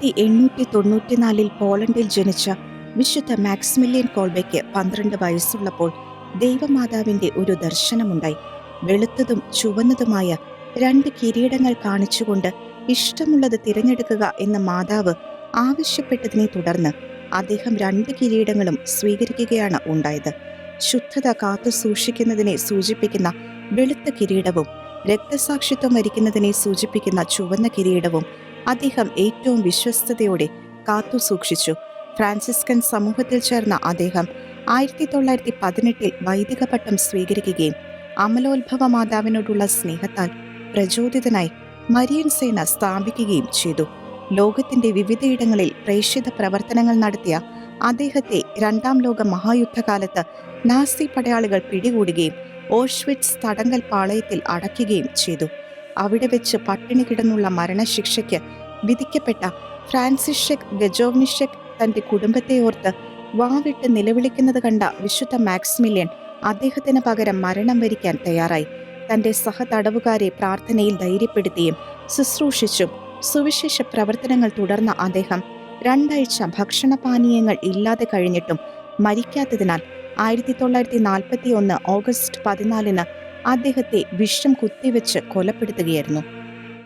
1894 പോളണ്ടിൽ ജനിച്ച വിശുദ്ധ മാക്സിമിലിയൻ കോൾബയ്ക്ക് 12 വയസ്സുള്ളപ്പോൾ ദൈവമാതാവിന്റെ ഒരു ദർശനമുണ്ടായി. വെളുത്തതും ചുവന്നതുമായ 2 കിരീടങ്ങൾ കാണിച്ചുകൊണ്ട് ഇഷ്ടമുള്ളത് തിരഞ്ഞെടുക്കുക എന്ന മാതാവ് ആവശ്യപ്പെട്ടതിനെ തുടർന്ന് അദ്ദേഹം 2 കിരീടങ്ങളും സ്വീകരിക്കുകയാണ് ഉണ്ടായത്. ശുദ്ധത കാത്തു സൂക്ഷിക്കുന്നതിനെ സൂചിപ്പിക്കുന്ന വെളുത്ത കിരീടവും രക്തസാക്ഷിത്വം വരിക്കുന്നതിനെ സൂചിപ്പിക്കുന്ന ചുവന്ന കിരീടവും അദ്ദേഹം ഏറ്റവും വിശ്വസ്തയോടെ കാത്തു സൂക്ഷിച്ചു. ഫ്രാൻസിസ്കൻ സമൂഹത്തിൽ ചേർന്ന അദ്ദേഹം 1918 വൈദിക പട്ടം സ്വീകരിക്കുകയും അമലോത്ഭവ മാതാവിനോടുള്ള സ്നേഹത്താൽ പ്രചോദിതനായി മരിയൻ സേന സ്ഥാപിക്കുകയും ചെയ്തു. ലോകത്തിന്റെ വിവിധയിടങ്ങളിൽ പ്രേക്ഷിത പ്രവർത്തനങ്ങൾ നടത്തിയ അദ്ദേഹത്തെ 2ാം ലോക മഹായുദ്ധകാലത്ത് നാസി പടയാളികൾ പിടികൂടുകയും ഓഷ്വിറ്റ്സ് തടങ്കൽ പാളയത്തിൽ അടയ്ക്കുകയും ചെയ്തു. അവിടെ വെച്ച് പട്ടിണി കിടന്നുള്ള മരണശിക്ഷയ്ക്ക് വിധിക്കപ്പെട്ട ഫ്രാൻസിഷെക് ഗജോവ്നിഷെക് തന്റെ കുടുംബത്തെ ഓർത്ത് വാവിട്ട് നിലവിളിക്കുന്നത് കണ്ട വിശുദ്ധ മാക്സിമിലിയൻ അദ്ദേഹത്തിന് പകരം മരണം വരിക്കാൻ തയ്യാറായി. തന്റെ സഹതടവുകാരെ പ്രാർത്ഥനയിൽ ധൈര്യപ്പെടുത്തിയും ശുശ്രൂഷിച്ചും സുവിശേഷ പ്രവർത്തനങ്ങൾ തുടർന്ന അദ്ദേഹം 2 ആഴ്ച ഭക്ഷണപാനീയങ്ങൾ ഇല്ലാതെ കഴിഞ്ഞിട്ടും മരിക്കാത്തതിനാൽ 1941 ഓഗസ്റ്റ് 14 അദ്ദേഹത്തെ വിഷം കുത്തിവെച്ച് കൊലപ്പെടുത്തുകയായിരുന്നു.